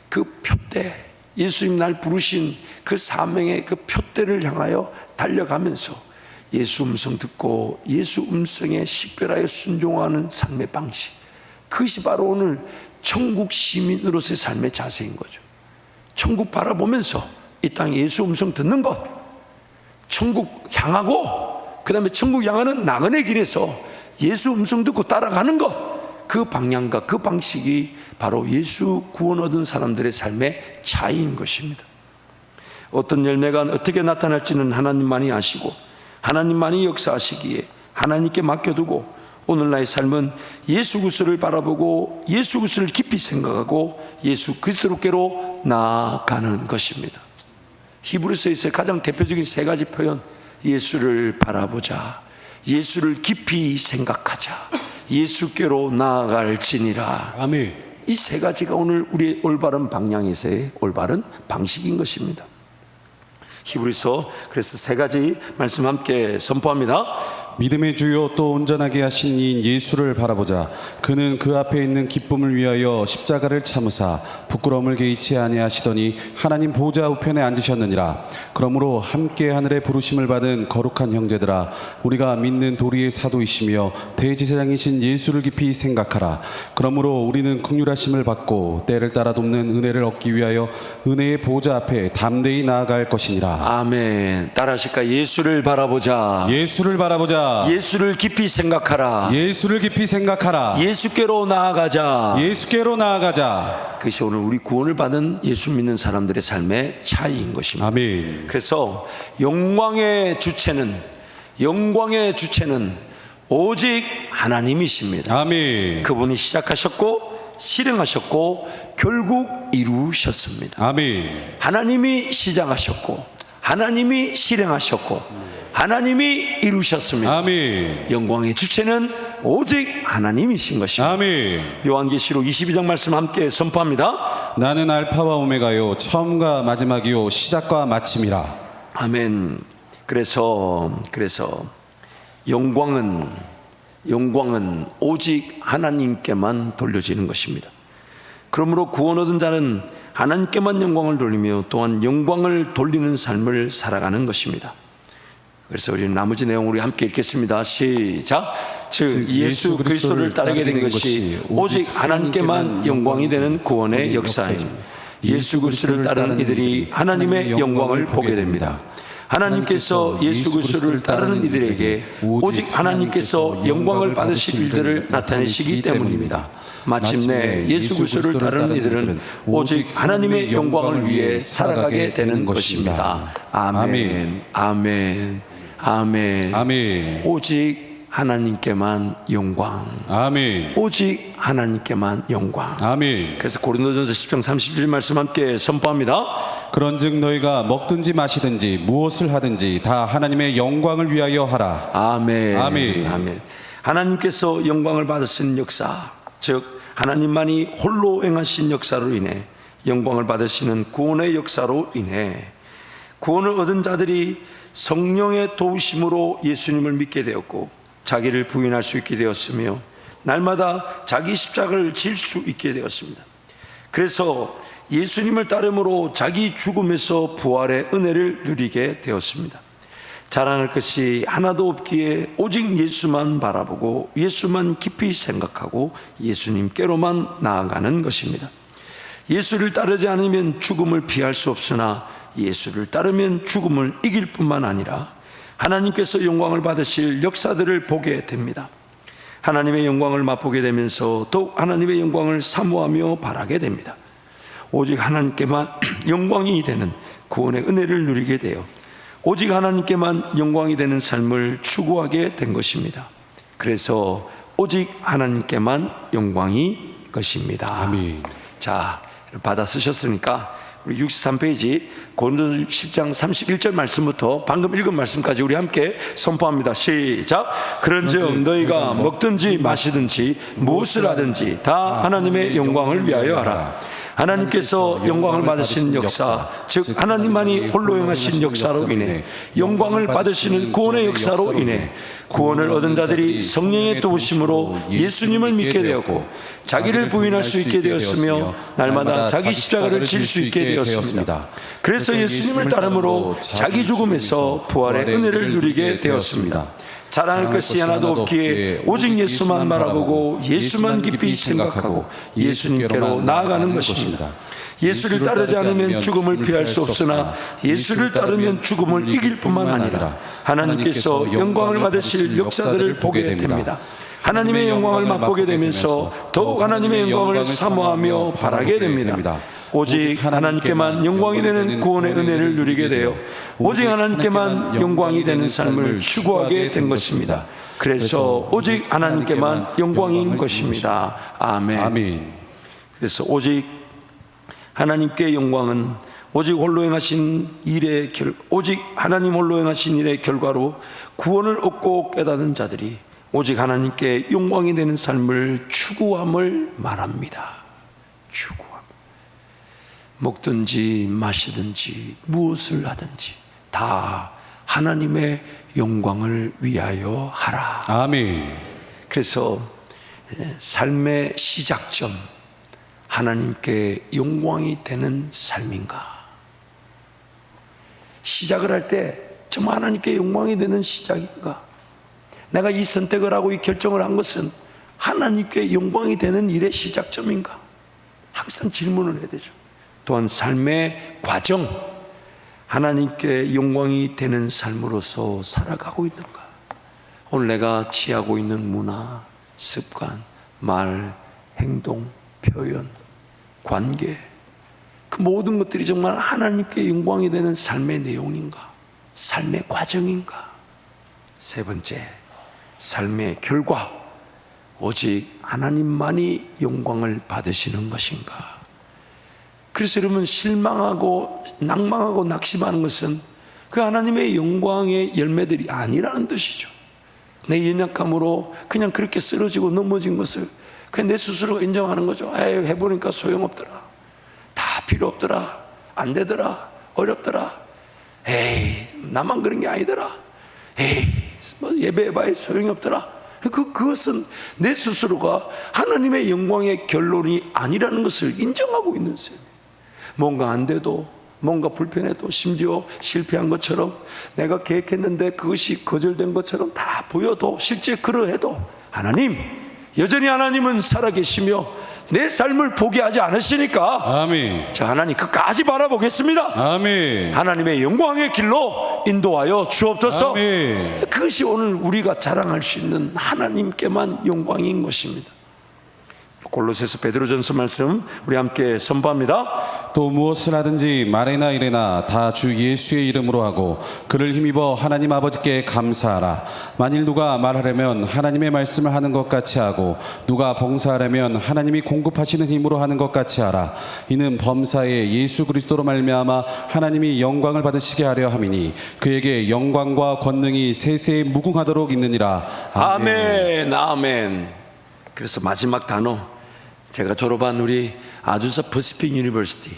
그 표대, 예수님 날 부르신 그 사명의 그 표대를 향하여 달려가면서 예수 음성 듣고 예수 음성에 식별하여 순종하는 삶의 방식, 그것이 바로 오늘 천국 시민으로서의 삶의 자세인 거죠. 천국 바라보면서 이 땅에 예수 음성 듣는 것, 천국 향하고 그 다음에 천국 향하는 나그네 길에서 예수 음성 듣고 따라가는 것, 그 방향과 그 방식이 바로 예수 구원 얻은 사람들의 삶의 차이인 것입니다. 어떤 열매가 어떻게 나타날지는 하나님만이 아시고 하나님만이 역사하시기에 하나님께 맡겨두고 오늘 나의 삶은 예수 그리스도를 바라보고 예수 그리스도를 깊이 생각하고 예수 그리스도께로 나아가는 것입니다. 히브리서에서의 가장 대표적인 세 가지 표현, 예수를 바라보자, 예수를 깊이 생각하자, 예수께로 나아갈지니라. 아멘. 이 세 가지가 오늘 우리의 올바른 방향에서의 올바른 방식인 것입니다. 히브리서 그래서 세 가지 말씀 함께 선포합니다. 믿음의 주요 또 온전하게 하신 이인 예수를 바라보자. 그는 그 앞에 있는 기쁨을 위하여 십자가를 참으사 부끄러움을 개의치 아니하시더니 하나님 보좌 우편에 앉으셨느니라. 그러므로 함께 하늘의 부르심을 받은 거룩한 형제들아, 우리가 믿는 도리의 사도이시며 대제사장이신 예수를 깊이 생각하라. 그러므로 우리는 긍휼하심을 받고 때를 따라 돕는 은혜를 얻기 위하여 은혜의 보좌 앞에 담대히 나아갈 것이니라. 아멘. 따라하실까? 예수를 바라보자. 예수를 바라보자. 예수를 깊이 생각하라. 예수를 깊이 생각하라. 예수께로 나아가자. 예수께로 나아가자. 그것이 오늘 우리 구원을 받은 예수 믿는 사람들의 삶의 차이인 것입니다. 아멘. 그래서 영광의 주체는 오직 하나님이십니다. 아멘. 그분이 시작하셨고 실행하셨고 결국 이루셨습니다. 아멘. 하나님이 시작하셨고 하나님이 실행하셨고 하나님이 이루셨습니다. 아멘. 영광의 주체는 오직 하나님이신 것입니다. 아멘. 요한계시록 22장 말씀 함께 선포합니다. 나는 알파와 오메가요 처음과 마지막이요 시작과 마침이라. 아멘. 그래서 영광은 오직 하나님께만 돌려지는 것입니다. 그러므로 구원 얻은 자는 하나님께만 영광을 돌리며 또한 영광을 돌리는 삶을 살아가는 것입니다. 그래서 우리는 나머지 내용 우리 함께 읽겠습니다. 시작. 즉 예수 그리스도를 따르게 된 것이 오직 하나님께만 영광이 되는 구원의 역사입니다. 예수 그리스도를 따르는 이들이 하나님의 영광을 보게 됩니다. 하나님께서 예수 그리스도를 따르는 이들에게 오직 하나님께서 영광을 받으실 일들을 나타내시기 때문입니다. 마침내 예수 그리스도를 따르는 이들은 오직 하나님의 영광을 위해 살아가게 되는 것입니다. 아멘. 아멘. 아멘. 아멘. 오직 하나님께만 영광. 아멘. 오직 하나님께만 영광. 아멘. 그래서 고린도전서 10장 31절 말씀 함께 선포합니다. 그런즉 너희가 먹든지 마시든지 무엇을 하든지 다 하나님의 영광을 위하여 하라. 아멘. 아멘. 아멘. 하나님께서 영광을 받으시는 역사, 즉 하나님만이 홀로 행하신 역사로 인해 영광을 받으시는 구원의 역사로 인해 구원을 얻은 자들이 성령의 도우심으로 예수님을 믿게 되었고 자기를 부인할 수 있게 되었으며 날마다 자기 십자가를 질 수 있게 되었습니다. 그래서 예수님을 따름으로 자기 죽음에서 부활의 은혜를 누리게 되었습니다. 자랑할 것이 하나도 없기에 오직 예수만 바라보고 예수만 깊이 생각하고 예수님께로만 나아가는 것입니다. 예수를 따르지 않으면 죽음을 피할 수 없으나 예수를 따르면 죽음을 이길 뿐만 아니라 하나님께서 영광을 받으실 역사들을 보게 됩니다. 하나님의 영광을 맛보게 되면서 더욱 하나님의 영광을 사모하며 바라게 됩니다. 오직 하나님께만 영광이 되는 구원의 은혜를 누리게 되어 오직 하나님께만 영광이 되는 삶을 추구하게 된 것입니다. 그래서 오직 하나님께만 영광이 것입니다. 아멘. 자, 받아 쓰셨으니까 우리 63페이지 고린도전서 10장 31절 말씀부터 방금 읽은 말씀까지 우리 함께 선포합니다. 시작. 그런즉 너희가 먹든지 마시든지 무엇을 하든지 다 하나님의 영광을 위하여 하라. 하나님께서 영광을 받으시는 역사, 즉 하나님만이 홀로 행하신 역사로 인해 영광을 받으시는 구원의 역사로 인해 구원을 얻은 자들이 성령의 도우심으로 예수님을 믿게 되었고 자기를 부인할 수 있게 되었으며 날마다 자기 십자가를 질 수 있게 되었습니다. 그래서 예수님을 따름으로 자기 죽음에서 부활의 은혜를 누리게 되었습니다. 자랑할 것이 하나도 없기에 오직 예수만 바라보고 예수만 깊이 생각하고 예수님께로 나아가는 것입니다. 예수를 따르지 않으면 죽음을 피할 수 없으나 예수를 따르면 죽음을 이길 뿐만 아니라 하나님께서 영광을 받으실 역사들을 보게 됩니다. 하나님의 영광을 맛보게 되면서 더욱 하나님의 영광을 사모하며 바라게 됩니다. 오직 하나님께만 영광이 되는 구원의 은혜를 누리게 되어 오직 하나님께만 영광이 되는 삶을 추구하게 된 것입니다. 그래서 오직 하나님께만 영광인 것입니다. 아멘. 그래서 오직 하나님께 영광은 오직 홀로 행하신 일의 오직 하나님 홀로 행하신 일의 결과로 구원을 얻고 깨닫는 자들이 오직 하나님께 영광이 되는 삶을 추구함을 말합니다. 추구함. 먹든지 마시든지 무엇을 하든지 다 하나님의 영광을 위하여 하라. 아멘. 그래서 삶의 시작점, 하나님께 영광이 되는 삶인가? 시작을 할 때 정말 하나님께 영광이 되는 시작인가? 내가 이 선택을 하고 이 결정을 한 것은 하나님께 영광이 되는 일의 시작점인가? 항상 질문을 해야 되죠. 또한 삶의 과정, 하나님께 영광이 되는 삶으로서 살아가고 있는가? 오늘 내가 취하고 있는 문화, 습관, 말, 행동, 표현, 관계, 그 모든 것들이 정말 하나님께 영광이 되는 삶의 내용인가? 삶의 과정인가? 세 번째, 삶의 결과, 오직 하나님만이 영광을 받으시는 것인가? 그래서 여러분, 실망하고 낭망하고 낙심하는 것은 그 하나님의 영광의 열매들이 아니라는 뜻이죠. 내 연약함으로 그냥 그렇게 쓰러지고 넘어진 것을 그냥 내 스스로가 인정하는 거죠. 에이, 해보니까 소용없더라, 다 필요 없더라, 안 되더라, 어렵더라, 에이, 나만 그런 게 아니더라, 에이, 뭐 예배해봐야 소용이 없더라. 그것은 내 스스로가 하나님의 영광의 결론이 아니라는 것을 인정하고 있는 셈이에요. 뭔가 안 돼도, 뭔가 불편해도, 심지어 실패한 것처럼, 내가 계획했는데 그것이 거절된 것처럼 다 보여도, 실제 그러해도 하나님, 여전히 하나님은 살아계시며 내 삶을 포기하지 않으시니까 아멘. 자, 하나님 끝까지 바라보겠습니다. 아멘. 하나님의 영광의 길로 인도하여 주옵소서. 아멘. 그것이 오늘 우리가 자랑할 수 있는 하나님께만 영광인 것입니다. 골로새서 베드로전서 말씀 우리 함께 선포합니다. 또 무엇을 하든지 말이나 이래나 다 주 예수의 이름으로 하고 그를 힘입어 하나님 아버지께 감사하라. 만일 누가 말하려면 하나님의 말씀을 하는 것 같이 하고 누가 봉사하려면 하나님이 공급하시는 힘으로 하는 것 같이 하라. 이는 범사에 예수 그리스도로 말미암아 하나님이 영광을 받으시게 하려 함이니 그에게 영광과 권능이 세세에 무궁하도록 있느니라. 아멘. 아멘. 그래서 마지막 단어, 제가 졸업한 우리 아주사 퍼시픽 유니버시티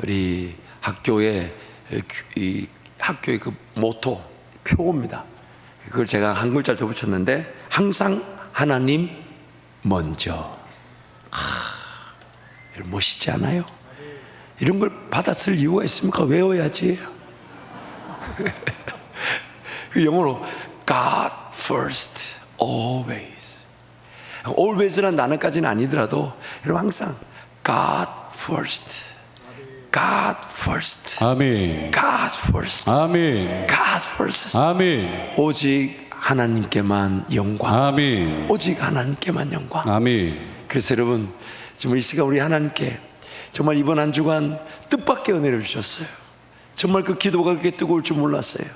우리 학교의 그 모토, 표어입니다. 그걸 제가 한 글자를 더 붙였는데 항상 하나님 먼저. 멋있지 않아요? 이런 걸 받았을 이유가 있습니까? 외워야지. 영어로 God first, always. always란 단어까지는 아니더라도 여러분 항상 God first, God first, 아멘. God first, 아멘. God first. 아멘. 오직 하나님께만 영광. 아멘. 오직 하나님께만 영광. 아멘. 그래서 여러분, 정말 이 시간 우리 하나님께 정말 이번 한 주간 뜻밖의 은혜를 주셨어요. 정말 그 기도가 그렇게 뜨거울 줄 몰랐어요.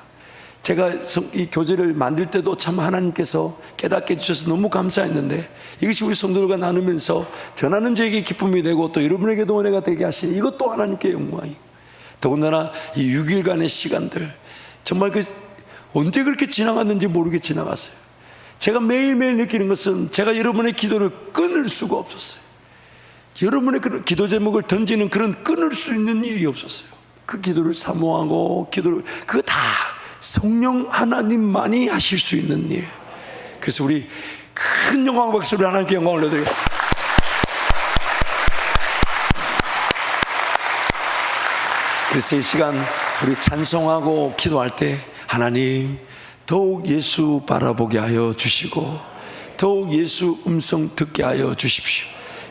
제가 이 교재를 만들 때도 참 하나님께서 깨닫게 해주셔서 너무 감사했는데, 이것이 우리 성도들과 나누면서 전하는 저에게 기쁨이 되고 또 여러분에게도 은혜가 되게 하시니 이것도 하나님께 영광이고, 더군다나 이 6일간의 시간들 정말 그 언제 그렇게 지나갔는지 모르게 지나갔어요. 제가 매일매일 느끼는 것은 제가 여러분의 기도를 끊을 수가 없었어요. 여러분의 그런 기도 제목을 던지는 그런 끊을 수 있는 일이 없었어요. 그 기도를 사모하고 기도를, 그거 다 성령 하나님만이 하실 수 있는 일. 그래서 우리 큰 영광 박수로 하나님께 영광을 올려드리겠습니다. 그래서 이 시간 우리 찬송하고 기도할 때 하나님 더욱 예수 바라보게 하여 주시고 더욱 예수 음성 듣게 하여 주십시오.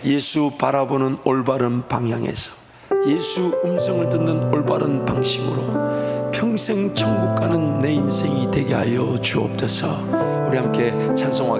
예수 바라보는 올바른 방향에서 예수 음성을 듣는 올바른 방식으로 평생 천국 가는 내 인생이 되게 하여 주옵소서. 우리 함께 찬송하겠습니다.